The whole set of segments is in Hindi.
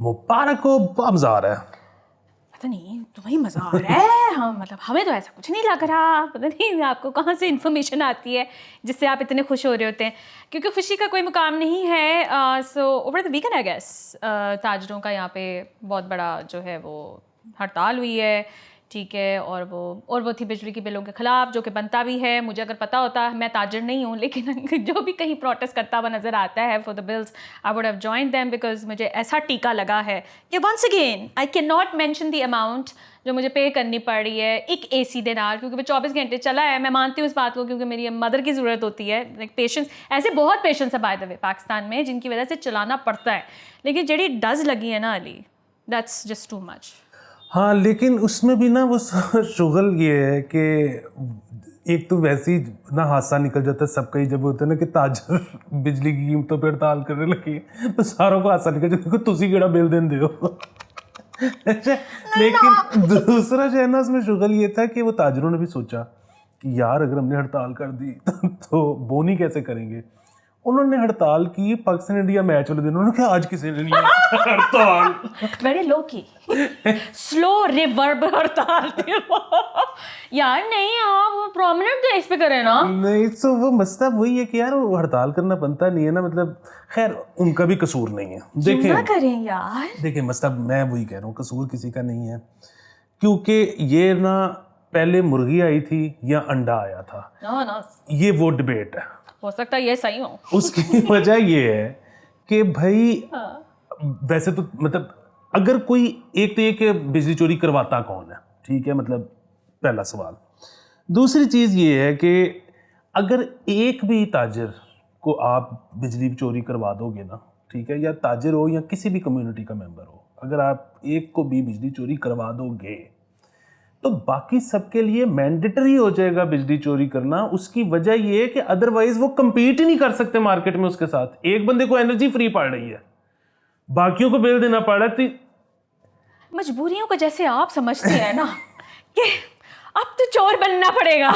मुबारक हो, बहुत मजा आ रहा है। पता नहीं तुम्हें मजा आ रहा है। हाँ मतलब हमें तो ऐसा कुछ नहीं लग रहा। पता नहीं आपको कहाँ से इन्फॉर्मेशन आती है जिससे आप इतने खुश हो रहे होते हैं, क्योंकि खुशी का कोई मुकाम नहीं है। So over the weekend I guess ताजरों का यहाँ पे बहुत बड़ा जो है वो हड़ताल हुई है, ठीक है। और वो थी बिजली की बिलों के ख़िलाफ़, जो कि बनता भी है। मुझे अगर पता होता, मैं ताजर नहीं हूँ, लेकिन जो भी कहीं प्रोटेस्ट करता हुआ नज़र आता है for the bills, I would have joined them, because मुझे ऐसा टीका लगा है कि once again I can not mention the amount जो मुझे पे करनी पड़ रही है एक AC दे नाल, क्योंकि वो 24 घंटे चला है। मैं मानती हूँ इस बात को, क्योंकि मेरी मदर की ज़रूरत होती है, लाइक पेशेंस। ऐसे बहुत पेशेंस है बाय द वे पाकिस्तान में जिनकी वजह से चलाना पड़ता है, लेकिन जेडी डज लगी है ना Ali, that's just too much. हाँ, लेकिन उसमें भी ना वो शुगल ये है कि एक तो वैसे ही ना हादसा निकल जाता है सबका ही, जब होता है ना कि ताजर बिजली की कीमतों पर हड़ताल करने लगे तो सारों को हादसा निकल जाता है, तुसी केड़ा बिल देंदे हो। अच्छा, लेकिन दूसरा जो है ना उसमें शुगल ये था कि वो ताजरों ने भी सोचा कि यार अगर हमने हड़ताल कर दी तो बोनी कैसे करेंगे। उन्होंने हड़ताल की पाकिस्तान इंडिया मैच वाले दिन। उन्होंने कहा आज किसी ने नहीं हड़ताल। वेरी लो की स्लो रिवर्ब हड़ताल थी यार। नहीं आप वो प्रोमिनेंट बेस पे करें ना। नहीं तो वो मसला वही है कि यार वो हड़ताल करना बनता नहीं है ना, मतलब खैर उनका भी कसूर नहीं है। क्यों ना करें यार। देखिए मसला मैं वही कह रहा हूँ, कसूर किसी का नहीं है, क्योंकि ये ना पहले मुर्गी आई थी या अंडा आया था, ना ये वो डिबेट है। हो सकता है ये सही हो। उसकी वजह ये है कि भाई वैसे तो मतलब अगर कोई एक तो ये कि बिजली चोरी करवाता कौन है, ठीक है, मतलब पहला सवाल। दूसरी चीज़ ये है कि अगर एक भी ताजर को आप बिजली चोरी करवा दोगे ना, ठीक है, या ताजर हो या किसी भी कम्युनिटी का मेंबर हो, अगर आप एक को भी बिजली चोरी करवा दोगे तो बाकी सबके लिए मैंडेटरी हो जाएगा बिजली चोरी करना। उसकी वजह ये है कि अदरवाइज वो compete ही नहीं कर सकते मार्केट में उसके साथ। एक बंदे को एनर्जी फ्री पड़ रही है, बाकियों को बिल देना पड़ रहा है। मजबूरियों को जैसे आप समझते हैं ना कि अब तो चोर बनना पड़ेगा।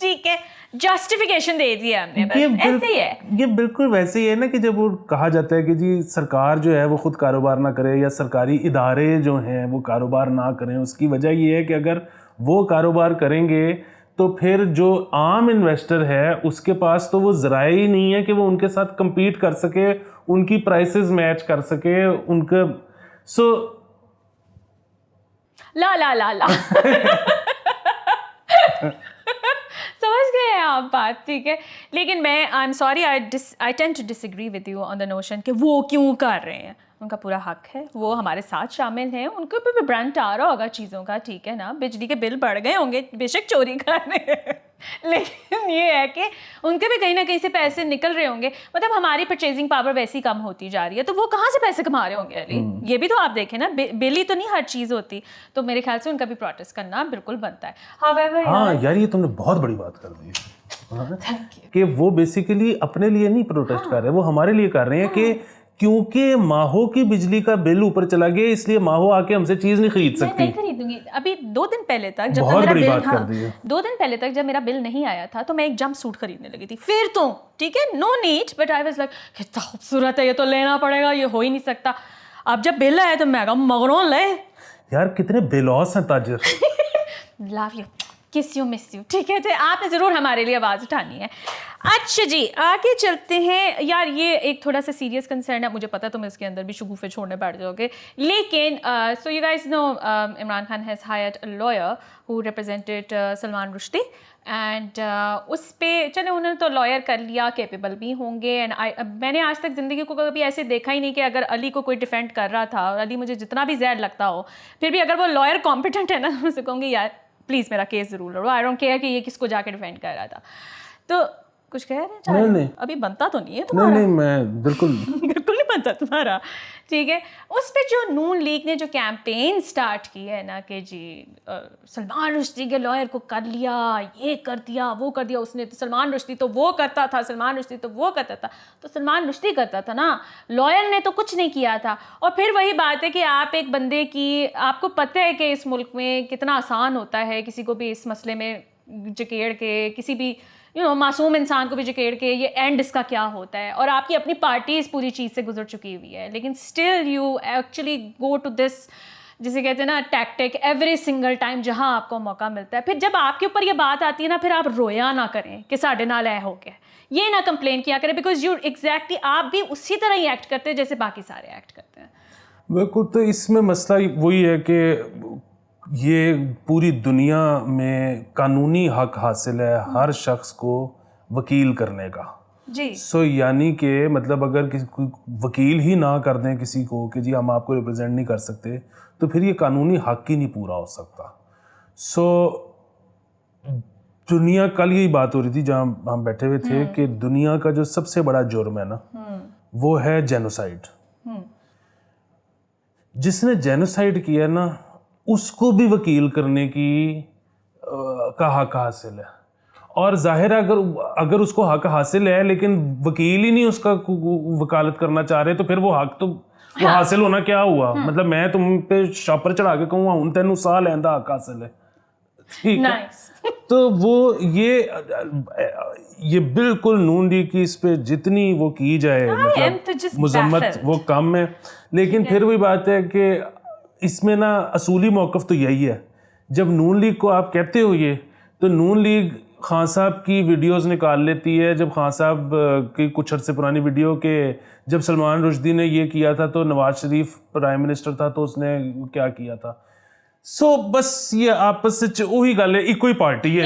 ठीक है, जस्टिफिकेशन दे दिया हमने, बस ऐसे ही है। ये बिल्कुल वैसे ही है ना कि जब वो कहा जाता है कि जी सरकार जो है वो खुद कारोबार ना करे या सरकारी इदारे जो हैं वो कारोबार ना करें, उसकी वजह ये है कि अगर वो कारोबार करेंगे तो फिर जो आम इन्वेस्टर है उसके पास तो वो ज़राए ही नहीं है कि वो उनके साथ compete कर सके, उनकी प्राइसेस मैच कर सके, उनका ला ला ला ला समझ गए आप बात, ठीक है। लेकिन मैं I am sorry, I tend to disagree with you on the notion कि वो क्यों कर रहे हैं। उनका पूरा हक है, वो हमारे साथ शामिल हैं, उनको भी ब्रांड आ रहा होगा चीज़ों का, ठीक है ना। बिजली के बिल बढ़ गए होंगे, बेशक चोरी कर रहे हैं, लेकिन ये है कि उनके भी कहीं ना कहीं से पैसे निकल रहे होंगे। मतलब हमारी परचेजिंग पावर वैसी कम होती जा रही है, तो वो कहाँ से पैसे कमा रहे होंगे अली? ये भी तो आप देखें ना, बिल ही तो नहीं हर चीज़ होती। तो मेरे ख्याल से उनका भी प्रोटेस्ट करना बिल्कुल बनता है। हाँ यार, ये तुमने बहुत बड़ी बात कर दी कि वो बेसिकली अपने लिए नहीं प्रोटेस्ट कर रहे, वो हमारे लिए कर रहे हैं कि क्योंकि माहो की बिजली का बिल ऊपर चला गया, इसलिए माहो आके हमसे चीज नहीं खरीद सकती। मैं नहीं खरीदूंगी। अभी 2 दिन पहले तक जब बहुत मेरा बड़ी बिल, बात कर दी है। 2 दिन पहले तक जब मेरा बिल नहीं आया था तो मैं एक जंप सूट खरीदने लगी थी। फिर तो ठीक है, no need, but I was like कितना खूबसूरत है, ये तो लेना पड़ेगा, ये हो ही नहीं सकता। अब जब बिल आया तो मैं कहा मगरों ले यार कितने बेलौस हैं ताजर। लव यू, किस यू, मिस यू, ठीक है। तो आपने ज़रूर हमारे लिए आवाज़ उठानी है। अच्छा जी, आगे चलते हैं। यार ये एक थोड़ा सा सीरियस कंसर्न है, मुझे पता तुम इसके अंदर भी शगुफे छोड़ने बैठ जाओगे, लेकिन so you guys know Imran Khan has hired a lawyer who represented Salman Rushdie, and उस पे चले उन्होंने तो लॉयर कर लिया, कैपेबल भी होंगे। एंड मैंने आज तक ज़िंदगी को कभी ऐसे देखा ही नहीं कि अगर अली को कोई डिफेंड कर रहा था, और अली मुझे जितना भी जहर लगता हो, फिर भी अगर वो लॉयर कॉम्पिटेंट है ना, तो मुझसे कहूँगी यार प्लीज़ मेरा केस ज़रूर लड़ो, आई डोंट केयर कि ये किसको जाके डिफेंड कर रहा था। तो कुछ कह रहे हैं? नहीं, अभी बनता तो नहीं है तुम्हारा। नहीं मैं बिल्कुल बिल्कुल नहीं बनता तुम्हारा, ठीक है। उस पे जो नून लीग ने जो कैंपेन स्टार्ट की है ना कि जी सलमान रुश्दी के लॉयर को कर लिया, ये कर दिया, वो कर दिया उसने, तो सलमान रुश्दी तो वो करता था, सलमान रुश्दी तो वो करता था, तो सलमान रुश्दी करता था ना, लॉयर ने तो कुछ नहीं किया था। और फिर वही बात है कि आप एक बंदे की, आपको पता है कि इस मुल्क में कितना आसान होता है किसी को भी इस मसले में जकेड़ के किसी भी मासूम इंसान को भी जकेड़ के ये एंड इसका क्या होता है, और आपकी अपनी पार्टी इस पूरी चीज़ से गुजर चुकी हुई है, लेकिन still you actually go to this, जिसे कहते हैं ना, टैक्टिक एवरी सिंगल टाइम जहाँ आपको मौका मिलता है। फिर जब आपके ऊपर ये बात आती है ना, फिर आप रोया ना करें कि साढ़े नाल ऐ हो गया, ये ना कंप्लेन किया करें, बिकॉज यू एग्जैक्टली आप भी उसी तरह ही एक्ट करते हैं जैसे बाकी सारे एक्ट करते हैं। बिल्कुल। तो इसमें मसला वही है कि ये पूरी दुनिया में कानूनी हक हासिल है हर शख्स को वकील करने का जी। सो यानी कि मतलब अगर किसी कोई वकील ही ना कर दें किसी को कि जी हम आपको रिप्रेजेंट नहीं कर सकते, तो फिर ये कानूनी हक ही नहीं पूरा हो सकता। सो दुनिया, कल यही बात हो रही थी जहाँ हम बैठे हुए थे कि दुनिया का जो सबसे बड़ा जुर्म है ना, वो है जेनोसाइड। जिसने जेनोसाइड किया ना, उसको भी वकील करने की का हक हासिल है। और जाहिर है अगर उसको हक हासिल है लेकिन वकील ही नहीं उसका वकालत करना चाह रहे, तो फिर वो हक तो वो हासिल होना क्या हुआ। मतलब मैं तुम पे शापर चढ़ा के कहूँगा हूँ तेनू साह लैंदा हक हासिल है, ठीक है। तो वो ये बिल्कुल नून लीग की इस पे जितनी वो की जाए मतलब मुजम्मत वो कम है। लेकिन फिर वही बात है कि इसमें ना असूली मौक़िफ़ तो यही है, जब नून लीग को आप कहते हो ये, तो नून लीग खान साहब की वीडियोस निकाल लेती है। जब खान साहब की कुछ अर्से पुरानी वीडियो के जब सलमान रुश्दी ने ये किया था तो नवाज शरीफ प्राइम मिनिस्टर था तो उसने क्या किया था। सो बस ये आपस में वही गल है, इको ही पार्टी है,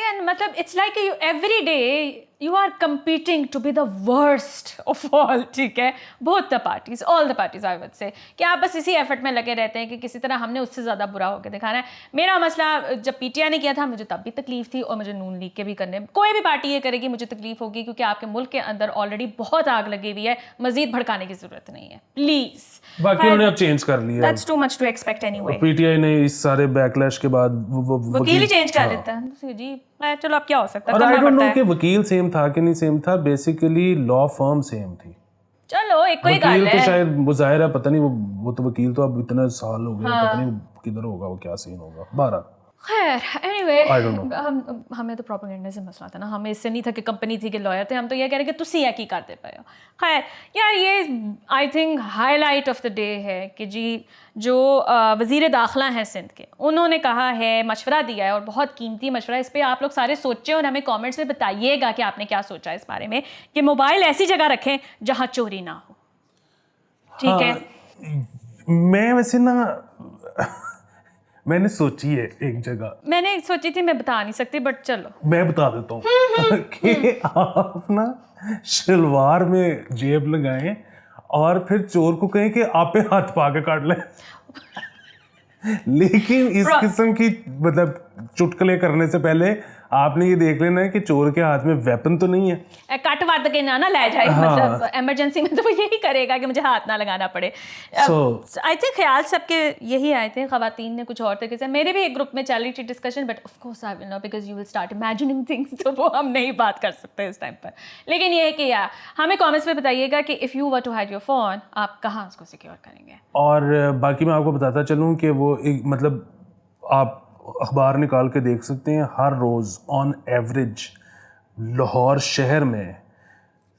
एंड मतलब it's like you every day you are competing to be the worst of all, ठीक है, both the parties, all the parties I would say, कि आप बस इसी एफर्ट में लगे रहते हैं कि किसी तरह हमने उससे ज़्यादा बुरा होकर दिखाना है। मेरा मसला जब पीटीआई ने किया था मुझे तब भी तकलीफ थी, और मुझे नून लीग के भी करने, कोई भी पार्टी ये करेगी मुझे तकलीफ होगी, क्योंकि आपके मुल्क के अंदर ऑलरेडी बहुत आग लगी हुई है, मजीद भड़काने की जरूरत नहीं है, प्लीज़। बाकी उन्होंने अब चेंज कर लिया, that's too much to expect anyway. PTI ने इस सारे बैकलैश के बाद वकील ही चेंज कर देता है जी। चलो अब क्या हो सकता है, और आई डोंट नो कि वकील सेम था कि नहीं सेम था, बेसिकली लॉ फर्म सेम थी। चलो एक कोई गल वकील है, तो शायद वो जाहिर है पता नहीं वो तो वकील तो अब इतने साल हो गए, पता नहीं किधर होगा, वो क्या सीन होगा। 12 खैर एनीवे I don't know. हमें तो प्रोपेगेंडा से मसला था ना, हमें इससे नहीं था कि कंपनी थी कि लॉयर थे, हम तो ये कह रहे कि तुसी है की करते पे हो। खैर यार ये I think highlight of the day है कि जी जो वज़ीर दाखिला हैं सिंध के, उन्होंने कहा है, मशवरा दिया है, और बहुत कीमती मशवरा, इस पर आप लोग सारे सोचें और हमें कमेंट्स में बताइएगा कि आपने क्या सोचा इस बारे में, कि मोबाइल ऐसी जगह रखें जहाँ चोरी ना हो, ठीक है। मैं वैसे ना मैंने सोची है एक जगह, मैंने सोची थी, मैं बता नहीं सकती, बट चलो मैं बता देता हूँ कि आप ना शलवार में जेब लगाएं और फिर चोर को कहें कि आप पे हाथ पा के काट लें। लेकिन इस किस्म की मतलब चुटकुले करने से पहले आपने ये देख लेना है कि चोर के हाथ में वेपन तो नहीं है, कट वाद के ना ले जाए। मतलब इमरजेंसी में तो वो यही करेगा कि मुझे हाथ ना लगाना पड़े। आई थिंक ख्याल सबके यही आए थे, ख़वातीन ने कुछ और तरीके से, मेरे भी एक ग्रुप में चल रही थी discussion, but of course I will not, because you will start imagining things, तो वो हम नहीं बात कर सकते इस टाइम पर। लेकिन ये है कि यार हमें कॉमेंट्स में बताइएगा कि if you were to hide your phone, आप कहाँ उसको सिक्योर करेंगे। और बाकी मैं आपको बताता चलूँ कि वो एक मतलब आप अखबार निकाल के देख सकते हैं, हर रोज़ ऑन एवरेज लाहौर शहर में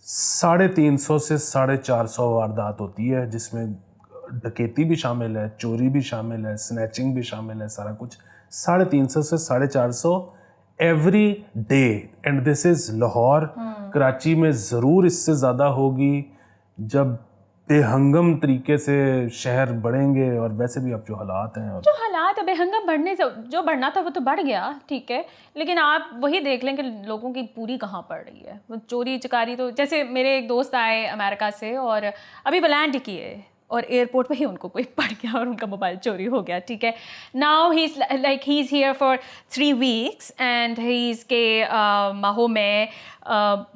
350 से 450 वारदात होती है, जिसमें डकैती भी शामिल है, चोरी भी शामिल है, स्नैचिंग भी शामिल है, सारा कुछ 350 से 450 every day. And this is Lahore. Karachi में ज़रूर इससे ज़्यादा होगी जब बेहंगम तरीके से शहर बढ़ेंगे, और वैसे भी अब जो हालात हैं, जो हालात बेहंगम बढ़ने से जो बढ़ना था वो तो बढ़ गया, ठीक है, लेकिन आप वही देख लें कि लोगों की पूरी कहाँ पड़ रही है। वो चोरी चकारी तो, जैसे मेरे एक दोस्त आए अमेरिका से और अभी वो लैंड किए और एयरपोर्ट पे ही उनको कोई पड़ गया और उनका मोबाइल चोरी हो गया, ठीक है। Now he is like he is here for 3 weeks and he is के माहो में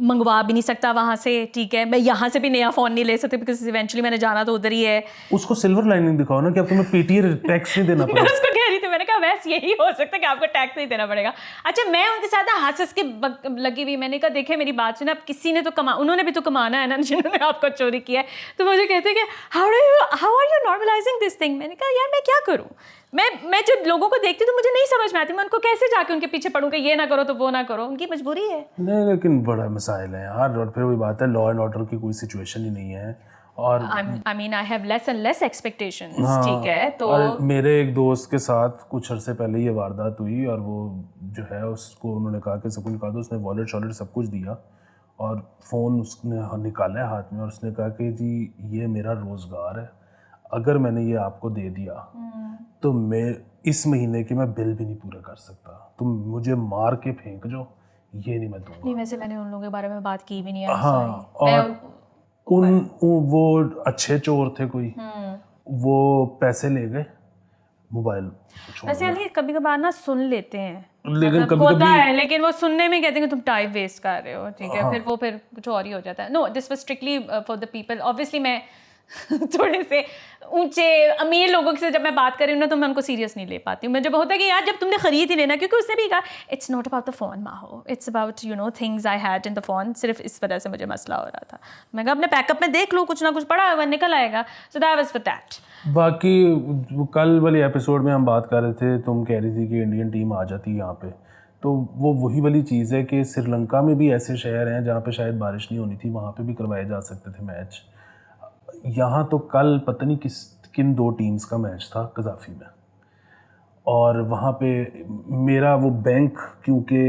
मंगवा भी नहीं सकता वहाँ से, ठीक है। मैं यहाँ से भी नया फ़ोन नहीं ले सकती बिकॉज इवेंचुअली मैंने जाना तो उधर ही है। उसको सिल्वर लाइनिंग दिखाओ ना कि अब तुम्हें पीटीए टैक्स नहीं देना पड़ेगा। उसको कह रही थी, मैंने कहा वैसे यही हो सकता है कि आपको टैक्स नहीं देना पड़ेगा। अच्छा, मैं उनके साथ ना हंस के लगी हुई, मैंने कहा देखे मेरी बात सुना, अब किसी ने तो उन्होंने भी तो कमाना है ना जिन्होंने आपका चोरी किया है। तो मुझे कहते हैं कि how are you normalising this thing. मैंने कहा यार मैं क्या करूँ, मैं जब लोगों को देखती हूँ तो मुझे नहीं समझ में आती, मैं उनको कैसे जाके उनके पीछे पढ़ूँ कि ये ना करो तो वो ना करो, उनकी मजबूरी है। नहीं लेकिन बड़ा मसाइल है यार, और फिर वही बात है, लॉ एंड ऑर्डर की कोई सिचुएशन ही नहीं है। और I mean I have less and less expectations, हाँ, ठीक है। तो और मेरे एक दोस्त के साथ कुछ अरसे पहले ये वारदात हुई, और वो जो है उसको उन्होंने कहा कि सब कुछ निकाल दो, उसने वॉलेट शॉलेट सब कुछ दिया और फ़ोन उसने निकाला है हाथ में, और उसने कहा कि जी ये मेरा रोज़गार है, अगर मैंने ये आपको दे दिया तो मैं इस महीने की मैं बिल भी नहीं पूरा कर सकता, तुम मुझे मार के फेंक जो, ये नहीं मैं दूंगा। नहीं, वैसे मैंने उन लोगों के बारे में बात की भी नहीं है। हाँ, और वो अच्छे चोर थे कोई, वो पैसे ले गए, मोबाइल वैसे अली कभी कभार ना सुन लेते हैं, लेकिन मतलब होता है, लेकिन वो सुनने में कहते हैं कि तुम टाइम वेस्ट कर रहे हो, ठीक है। फिर कुछ और ही हो जाता है। No, this was strictly for the people. Obviously मैं थोड़े से ऊंचे अमीर लोगों से जब मैं बात कर रही हूँ ना तो मैं उनको सीरियस नहीं ले पाती हूँ। मैं जब होता है कि यार जब तुमने खरीद ही लेना, क्योंकि उसने भी कहा it's not about the phone माहो, it's about you know things I had in the phone, सिर्फ इस वजह से मुझे मसला हो रहा था। मैं कहा अपने पैकअप में देख लो, कुछ ना कुछ पड़ा होगा, निकल आएगा। So that was for that. बाकी कल वाले एपिसोड में हम बात कर रहे थे, तुम कह रही थी कि इंडियन टीम आ जाती है यहाँ पे, तो वो वही वाली चीज़ है कि श्रीलंका में भी ऐसे शहर हैं जहाँ पे शायद बारिश नहीं होनी थी, वहाँ पे भी करवाए जा सकते थे मैच। यहाँ तो कल पता नहीं किन दो टीम्स का मैच था कज़ाफ़ी में, और वहाँ पे मेरा वो बैंक क्योंकि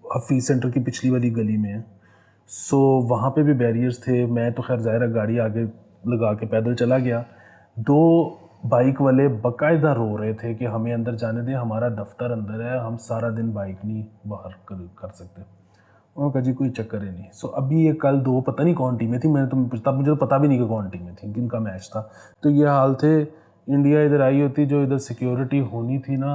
हफीज़ सेंटर की पिछली वाली गली में है, सो वहाँ पे भी बैरियर्स थे। मैं तो खैर ज़ाहिर गाड़ी आगे लगा के पैदल चला गया, दो बाइक वाले बाकायदा रो रहे थे कि हमें अंदर जाने दें, हमारा दफ्तर अंदर है, हम सारा दिन बाइक नहीं बाहर कर सकते। उन्होंने कहा जी कोई चक्कर ही नहीं। सो अभी ये कल दो पता नहीं कौन टीमें थी, मैंने तब मुझे तो पता भी नहीं कि कौन टीमें थी, किनका मैच था। तो ये हाल थे, इंडिया इधर आई होती, जो इधर सिक्योरिटी होनी थी ना,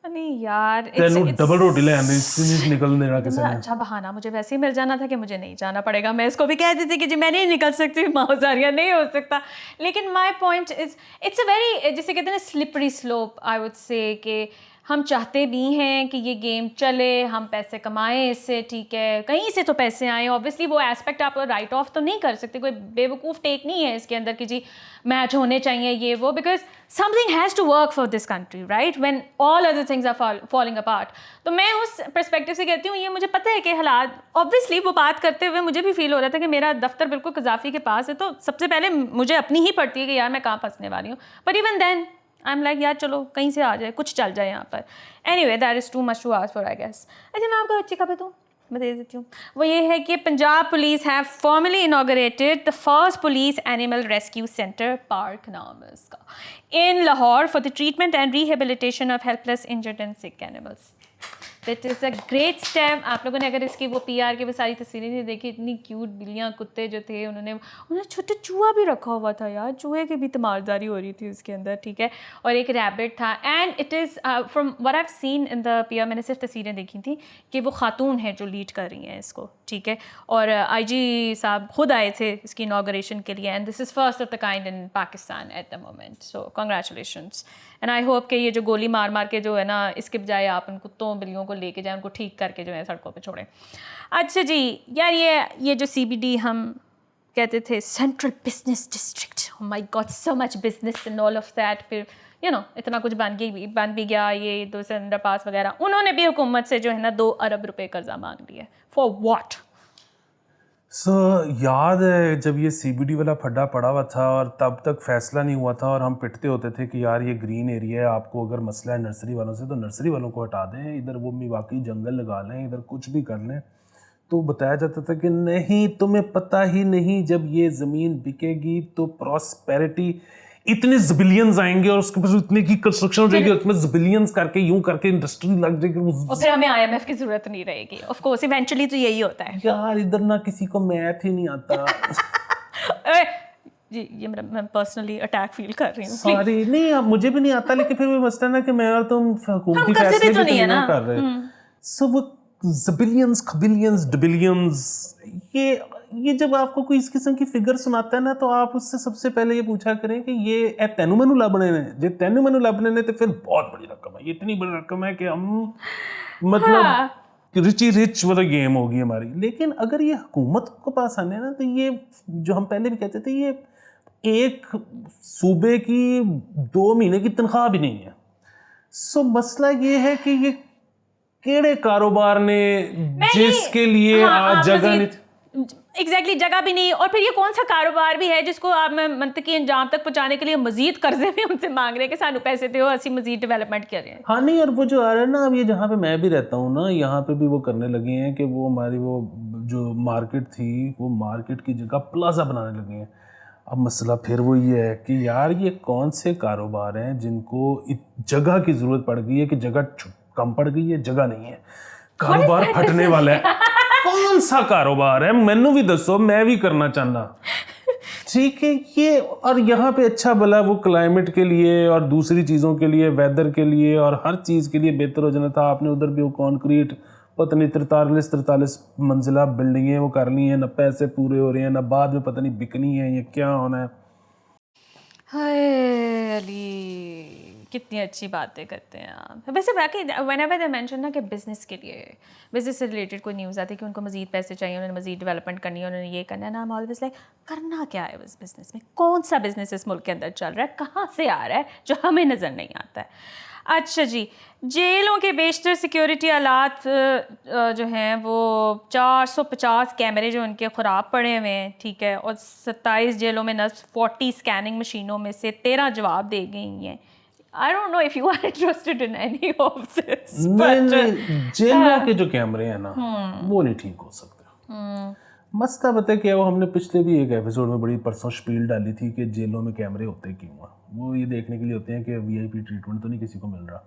नहीं यार, डबल रोटी ले आने निकल देना किसी ने। अच्छा बहाना मुझे वैसे ही मिल जाना था कि मुझे नहीं जाना पड़ेगा, मैं इसको भी कह देती कि जी मैं नहीं निकल सकती, माओजारिया नहीं हो सकता। लेकिन my point is it's a very, जिसे कहते हैं ना, slippery slope I would say, कि हम चाहते भी हैं कि ये गेम चले, हम पैसे कमाएं इससे, ठीक है, कहीं से तो पैसे आए। ऑब्वियसली वो एस्पेक्ट आप राइट ऑफ तो नहीं कर सकते, कोई बेवकूफ़ टेक नहीं है इसके अंदर कि जी मैच होने चाहिए ये वो, because something has to work for this country, right, when all other things are falling apart. तो मैं उस पर्सपेक्टिव से कहती हूँ, ये मुझे पता है कि हालात, ऑब्वियसली वो बात करते हुए मुझे भी फील हो रहा था कि मेरा दफ्तर बिल्कुल कज़ाफ़ी के पास है, तो सबसे पहले मुझे अपनी ही पड़ती है कि यार मैं कहाँ फंसने वाली हूँ। But even then I am like यार चलो कहीं से आ जाए, कुछ चल जाए यहाँ पर। Anyway that is too much to ask for I guess. अच्छा मैं आपको अच्छी खबर दूँ, मैं दे देती हूँ। वो ये है कि Punjab police have formally inaugurated the first police animal rescue centre, park नाम है इसका, in Lahore for the treatment and rehabilitation of helpless, injured and sick animals. That is a great step. आप लोगों ने अगर इसकी वो PR की वो सारी तस्वीरें नहीं देखी, इतनी क्यूट बिल्लियाँ कुत्ते जो थे, उन्होंने छोटा चूहा भी रखा हुआ था यार, चूहे की भी तमारदारी हो रही थी उसके अंदर, ठीक है, और एक रैबिट था। And it is from what I have seen in the PR, मैंने सिर्फ तस्वीरें देखी थी कि वो खातून है जो लीड कर रही हैं इसको, ठीक है, और IG साहब खुद आए थे इसकी इनॉग्रेशन के लिए, and this is first of the kind in Pakistan at the moment, so congratulations. And I hope कि ये जो गोली मार मार के जो है ना, इसके बजाय आप उन कुत्तों बिल्लियों को लेके जाएं, उनको ठीक करके जो है सड़कों पे छोड़ें। अच्छा जी यार, ये जो CBD हम कहते थे, central business district, oh my God, so much business and all of that, फिर यू नो इतना कुछ बन भी गया, ये 2 अंडरपास वगैरह, उन्होंने भी हुकूमत से जो है ना 2 अरब रुपए कर्जा मांग लिया। For what? याद है जब ये CBD वाला फड्डा पड़ा हुआ था और तब तक फैसला नहीं हुआ था, और हम पिटते होते थे कि यार ये ग्रीन एरिया है, आपको अगर मसला है नर्सरी वालों से तो नर्सरी वालों को हटा दें, इधर वो वाकई जंगल लगा लें, इधर कुछ भी कर लें। तो बताया जाता था कि नहीं, तुम्हें पता ही नहीं, जब ये ज़मीन बिकेगी तो प्रॉस्पेरिटी, इतने ज़बिलियंस आएंगे और उसके पास इतने की कंस्ट्रक्शन हो जाएगी, उसमें ज़बिलियंस करके यूं करके इंडस्ट्री लग जाएगी, और फिर हमें IMF की जरूरत नहीं रहेगी। ऑफ कोर्स इवेंचुअली तो यही होता है यार। इधर ना किसी को मैथ ही नहीं आता। जी ये मैं पर्सनली अटैक फील कर रही हूँ। सॉरी, नहीं मुझे भी नहीं आता, लेकिन फिर वो मसला ना कि मैं और तुम हुकूमती फैसले भी तो नहीं ना कर रहे। सो वो ज़बिलियंस, खबिलियंस, डिबिलियंस, ये जब आपको कोई इस किस्म की फिगर सुनाता है ना, तो आप उससे सबसे पहले ये पूछा करें कि ये ए तेनू मैनू लभने ने, जे तेनू मैनू लभने ने तो फिर बहुत बड़ी रकम है, ये इतनी बड़ी रकम है कि हम मतलब रिची रिच मतलब गेम होगी हमारी। लेकिन अगर ये हुकूमत को पास आने ना, तो ये जो हम पहले भी कहते थे, ये एक सूबे की 2 महीने की तनख्वाह भी नहीं है। सो मसला ये है कि ये केड़े कारोबार ने जिसके लिए आज जगह नहीं, एग्जैक्टली जगह भी नहीं, और फिर ये कौन सा कारोबार भी है जिसको आप मंतकी अंजाम तक पहुंचाने के लिए मजीद कर्जे भी उनसे मांग रहे हैं कि सानू पैसे दो, असि मजीद डेवलपमेंट कर रहे हैं। हाँ नहीं, और वो जो आ रहा है ना, अब ये जहाँ पे मैं भी रहता हूँ ना, यहाँ पे भी वो करने लगे हैं कि वो हमारी वो जो मार्केट थी, वो मार्केट की जगह प्लाजा बनाने लगे हैं। अब मसला फिर वो ये है कि यार ये कौन से कारोबार हैं जिनको जगह की ज़रूरत पड़ गई है, कि जगह कम पड़ गई है, जगह नहीं है, कारोबार फटने वाला है। कौन सा कारोबार है, मैनू भी दसो, मैं भी करना चाहना। ठीक है ये, और यहाँ पे अच्छा भला वो क्लाइमेट के लिए और दूसरी चीज़ों के लिए, वेदर के लिए और हर चीज़ के लिए बेहतर हो जाना था। आपने उधर भी वो कंक्रीट पता नहीं 43 मंजिला बिल्डिंगें वो कर ली हैं, ना पैसे पूरे हो रहे हैं, ना बाद में पता नहीं बिकनी है, ये क्या होना है। हाय अली, कितनी अच्छी बातें करते हैं आप। वैसे बाकी व्हेनेवर दे मेंशन ना कि बिजनेस के लिए, बिजनेस से रिलेटेड कोई न्यूज़ आती है कि उनको मजीद पैसे चाहिए, उन्होंने मजीद डेवलपमेंट करनी है, उन्होंने ये करना है ना, आई एम ऑलवेज लाइक करना क्या है उस बिजनेस में, कौन सा बिजनेस इस मुल्क के अंदर चल रहा है, कहाँ से आ रहा है जो हमें नज़र नहीं आता है। अच्छा जी, जेलों के बेशतर सिक्योरिटी आलात जो हैं वो 450 कैमरे जो उनके ख़राब पड़े हुए हैं, ठीक है, और 27 जेलों में नस्ब 40 स्कैनिंग मशीनों में से 13 जवाब दे गई हैं। I don't know if you are interested in any of this. नहीं, जेलों के जो कैमरे हैं ना, वो नहीं ठीक हो सकते। मसला पता है क्या, वो हमने पिछले भी एक एपिसोड में बड़ी परसों स्पील डाली थी कि जेलों में कैमरे होते क्यों हैं। वो ये देखने के लिए होते हैं कि वीआईपी ट्रीटमेंट तो नहीं किसी को मिल रहा।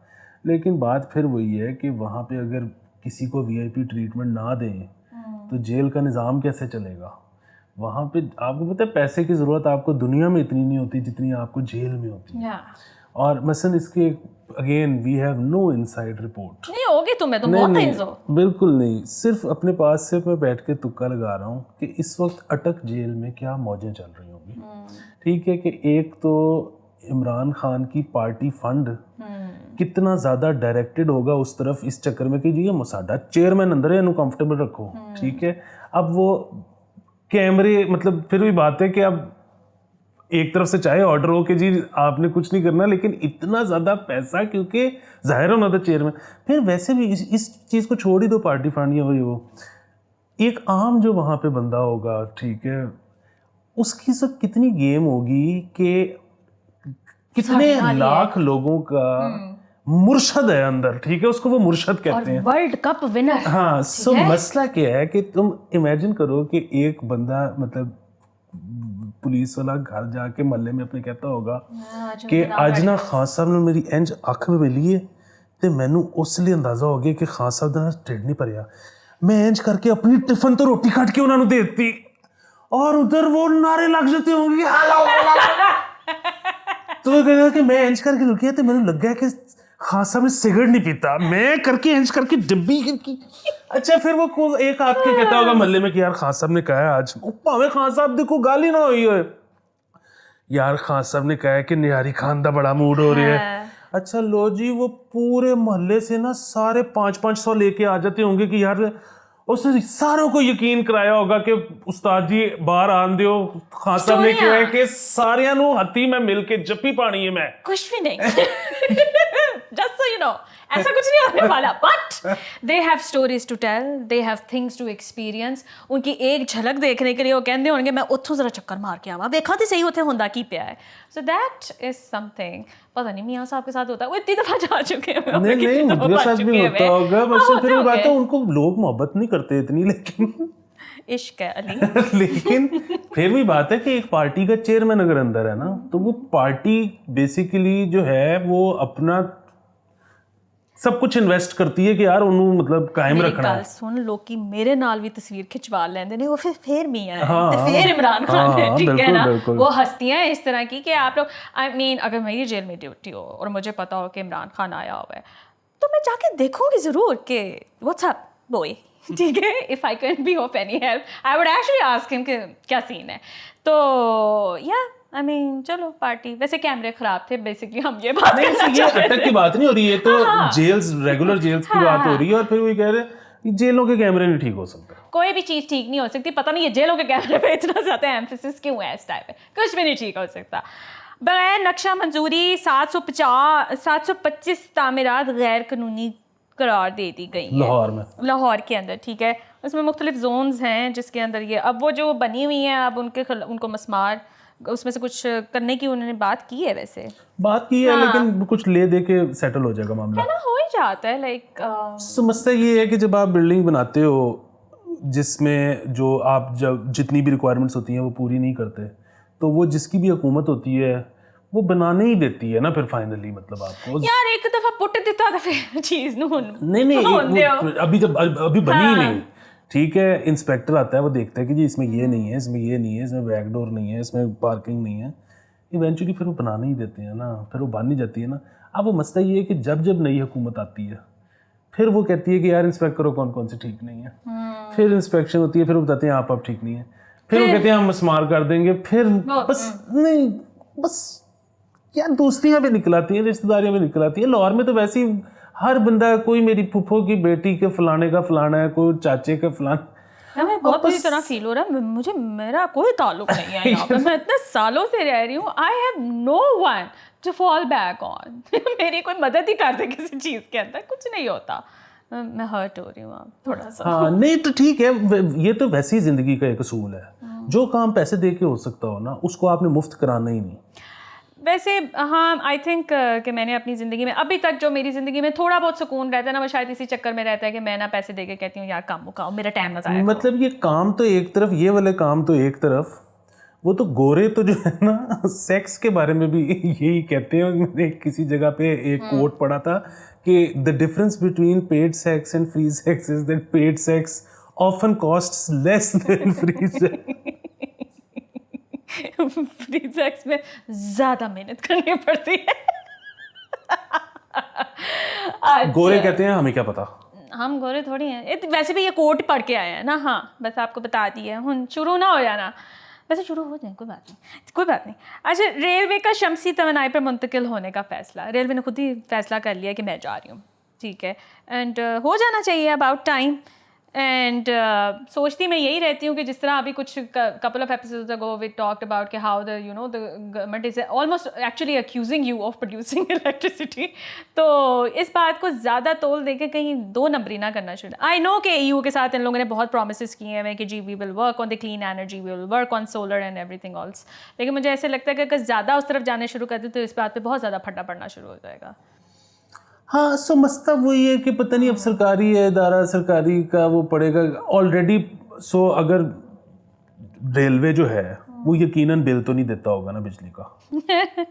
लेकिन बात फिर वही है कि वहाँ पे अगर किसी को वीआईपी ट्रीटमेंट ना दें तो जेल का निज़ाम कैसे चलेगा। वहाँ पे आपको पता है पैसे की ज़रूरत आपको दुनिया में इतनी नहीं होती जितनी आपको जेल में होती है। और मसलन इसके again we have no inside report. नहीं होगी तुम्हें तो बहुत तेज हो। बिल्कुल नहीं, सिर्फ अपने पास से मैं बैठ के तुक्का लगा रहा हूँ कि इस वक्त अटक जेल में क्या मौजें चल रही होंगी। ठीक है कि एक तो इमरान खान की पार्टी फंड कितना ज़्यादा डायरेक्टेड होगा उस तरफ, इस चक्कर में कि जी ये साडा चेयरमैन अंदर है, इन्हू कंफर्टेबल रखो। ठीक है, अब वो कैमरे मतलब फिर भी बात है कि अब एक तरफ से चाहे ऑर्डर हो कि जी आपने कुछ नहीं करना, लेकिन इतना ज़्यादा पैसा क्योंकि जाहिर होना था चेयरमैन। फिर वैसे भी इस चीज़ को छोड़ ही दो, पार्टी फंड या वही वो एक आम जो वहाँ पे बंदा होगा, ठीक है, उसकी सब कितनी गेम होगी कि कितने लाख लोगों का मुर्शद है अंदर। ठीक है, उसको वो मुर्शद कहते हैं, वर्ल्ड कप विनर। हाँ, सो मसला क्या है कि तुम इमेजिन करो कि एक बंदा मतलब पुलिस वाला घर जाके मोहल्ले में अपने कहता होगा कि आज ना खान साहब ने मेरी इंज अख में मिली है तो मैनू उस लिए अंदाजा हो गया कि खान साहब का ढिड नहीं भरिया, मैं इंज करके अपनी टिफिन तो रोटी काट के उन्होंने दे दी और उधर वो नारे लग जाते होंगे तो वो कहता कि मैं इंज करके रुकी तो मैंने लग गया कि खान साहब ने सिगरेट नहीं पीता, मैं करके इंज करके डिब्बी करके। अच्छा, फिर वो एक हाथ के कहता होगा मोहल्ले में कि यार खान साहब ने कहा है आज, भावे खान साहब देखो गाली ना हुई हो, यार खान साहब ने कहा है कि निहारी खान का बड़ा मूड हो रहा है। अच्छा लो जी, वो पूरे मोहल्ले से ना सारे 500 लेके आ जाते होंगे कि यार उसने सारों को यकीन कराया होगा कि उस्ताद जी बाहर आन दियो, खान साहब ने कहा है कि सारियां नू हत्ती में मिलके जप्पी पानी है। मैं कुछ भी नहीं just so you know, ऐसा कुछ नहीं होने वाला, but they have stories to tell, they have things to experience। उनकी एक झलक देखने के लिए वो कहते होंगे मैं उथों जरा चक्कर मार के आवा, देखा तो सही होते होंदा की पिया है। So that is something, पता नहीं मियाँ साहब के साथ होता है, वो इतनी दफा जा चुके हैं। नहीं मुझे साथ भी होता होगा, बस फिर वो बात है उनको लोग मोहब्बत नहीं करते इतनी, लेकिन इश्क है अली। लेकिन फिर भी बात है कि एक पार्टी का चेयरमैन अगर अंदर है ना, तो वो पार्टी बेसिकली जो है वो अपना सब कुछ इन्वेस्ट करती है कि यार उन्होंने मतलब कायम रखना है। सुन लोग की मेरे नाल भी तस्वीर खिंचवा लेंदे ने, वो फिर मियां है तो फिर इमरान खान है, ठीक है ना। वो हस्तियां इस तरह की कि आप लोग, आई मीन अगर मेरी जेल में ड्यूटी हो और मुझे पता हो कि इमरान खान आया हुआ है तो मैं जाके देखूंगी जरूर कि व्हाट्स अप बॉय, ठीक है, if I can be of any help I would actually ask him कि क्या सीन है। तो या आई मीन चलो पार्टी, वैसे कैमरे खराब थे बेसिकली, हम ये बात करना ये चाह रहे अटक की बात नहीं हो रही है, तो जेल्स, रेगुलर जेल्स की बात हो रही है, और फिर वो कह रहे हैं कि जेलों के कैमरे नहीं ठीक हो सकते। कोई भी चीज़ ठीक नहीं हो सकती, पता नहीं ये जेलों के कैमरे पे इतना ज़्यादा एम्फेसिस क्यों है इस टाइप पे, कुछ भी नहीं ठीक हो सकता। बगैर नक्शा मंजूरी 725 तामीरात गैर कानूनी करार दे दी गई हैं लाहौर में, लाहौर के अंदर, ठीक है। उसमें मुख्तलिफ जोन्स हैं जिसके अंदर ये अब वो जो बनी हुई हैं, अब उनको मस्मार उसमें से कुछ करने की उन्होंने बात की है, वैसे बात की है, लेकिन कुछ ले दे के सेटल हो जाएगा मामला, है ना, हो ही जाता है। लाइक समस्या ये है कि जब आप बिल्डिंग बनाते हो जिसमें जो आप जब जितनी भी रिक्वायरमेंट्स होती हैं वो पूरी नहीं करते, तो वो जिसकी भी हुकूमत होती है वो बनाने ही देती है ना फिर फाइनली, मतलब आपको यार एक दफ़ा पुट दिता था फिर चीज़ नून नहीं अभी बनी ही नहीं, ठीक है। इंस्पेक्टर आता है, वो देखता है कि जी इसमें ये नहीं है, इसमें ये नहीं है, इसमें बैकडोर नहीं है, इसमें पार्किंग नहीं है, इवेंचुअली फिर वो बनाने ही देते हैं ना, फिर वो बन ही जाती है ना। अब वो मसला ये है कि जब जब नई हुकूमत आती है फिर वो कहती है कि यार इंस्पेक्ट करो कौन कौन से ठीक नहीं है, फिर इंस्पेक्शन होती है, फिर वो बताते हैं आप ठीक नहीं है, फिर वो कहते हैं हम मस्मार कर देंगे, फिर बस यार दोस्तियां भी निकल आती हैं, रिश्तेदारियां भी निकल आती हैं। लाहौर में तो वैसे ही हर बंदा, कोई मेरी फूफो की बेटी के फलाने का फलाना है, कोई चाचे का फलाना। हमें बहुत बुरी तरह फील हो रहा है, मुझे मेरा कोई ताल्लुक नहीं है यहाँ पे, मैं इतने सालों से रह रही हूँ, I have no one to fall back on मेरी कोई मदद ही कर दे किसी चीज़ के अंदर, कुछ नहीं होता, मैं हर्ट हो रही हूँ अब थोड़ा सा। हाँ नहीं तो ठीक है, ये तो वैसे ही ज़िंदगी का एक असूल है, जो काम पैसे दे के हो सकता हो ना उसको आपने मुफ्त कराना ही नहीं। वैसे हाँ, आई थिंक कि मैंने अपनी ज़िंदगी में अभी तक जो मेरी ज़िंदगी में थोड़ा बहुत सुकून रहता है ना, वो शायद इसी चक्कर में रहता है कि मैं ना पैसे दे के कहती हूँ यार काम मुकाओ, मेरा टाइम ना जाए। मतलब ये काम तो एक तरफ, ये वाले काम तो एक तरफ, वो तो गोरे तो जो है ना सेक्स के बारे में भी यही कहते हैं। मैंने किसी जगह पे एक कोट पढ़ा था कि the difference between paid sex and free sex is that paid sex often costs less than free sex. Free sex में ज़्यादा मेहनत करनी पड़ती है। गोरे कहते हैं, हमें क्या पता, हम गोरे थोड़ी हैं। वैसे भी ये कोट पढ़ के आए हैं ना, हाँ बस आपको बता दिया, हम शुरू ना हो जाना, वैसे शुरू हो जाए, कोई बात नहीं। अच्छा, रेलवे का शमसी तवानाई पर मुंतकिल होने का फ़ैसला, रेलवे ने खुद ही फैसला कर लिया कि मैं जा रही हूँ, ठीक है, एंड हो जाना चाहिए अबाउट टाइम। एंड सोचती मैं यही रहती हूँ कि जिस तरह अभी कुछ couple of episodes ago we talked about कि how the government is almost actually accusing you of producing electricity, तो इस बात को ज़्यादा तोल दे के कहीं 2 नंबरी ना करना चाहिए। आई नो कि EU के साथ इन लोगों ने बहुत प्रोमिस किए हैं कि जी we will work on the clean energy, we will work on solar and everything else, लेकिन मुझे ऐसे लगता है कि अगर ज़्यादा उस तरफ जाने शुरू कर दे तो इस बात पर बहुत ज़्यादा फटा पड़ना शुरू हो जाएगा। हाँ सो मसला वही है कि पता नहीं अब सरकारी इदारा, सरकारी का वो पड़ेगा ऑलरेडी। सो अगर रेलवे जो है वो यकीनन बिल तो नहीं देता होगा ना बिजली का,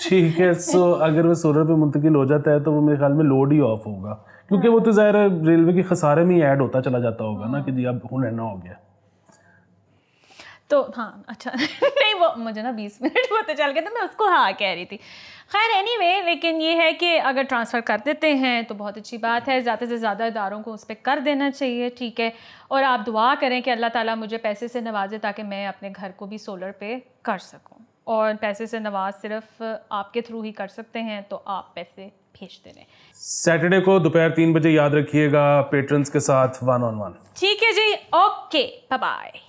ठीक है। सो अगर वो सोलर पे मुंतकिल हो जाता है तो वो मेरे ख्याल में लोड ही ऑफ होगा, क्योंकि वो तो ज़ाहिर है रेलवे के खसारे में ही ऐड होता चला जाता होगा ना कि जी अब हुनरना हो गया। तो हाँ अच्छा नहीं वो मुझे ना 20 मिनट होते चल गए तो मैं उसको हाँ कह रही थी। खैर एनीवे, लेकिन ये है कि अगर ट्रांसफ़र कर देते हैं तो बहुत अच्छी बात है, ज़्यादा से ज़्यादा इदारों को उस पर कर देना चाहिए, ठीक है। और आप दुआ करें कि अल्लाह ताला मुझे पैसे से नवाजे ताकि मैं अपने घर को भी सोलर पे कर सकूं। और पैसे से नवाज सिर्फ आपके थ्रू ही कर सकते हैं, तो आप पैसे भेजते रहें। सैटरडे को दोपहर 3 बजे याद रखिएगा पेट्रन्स के साथ 1-on-1। ठीक है जी, ओके, बाय बाय।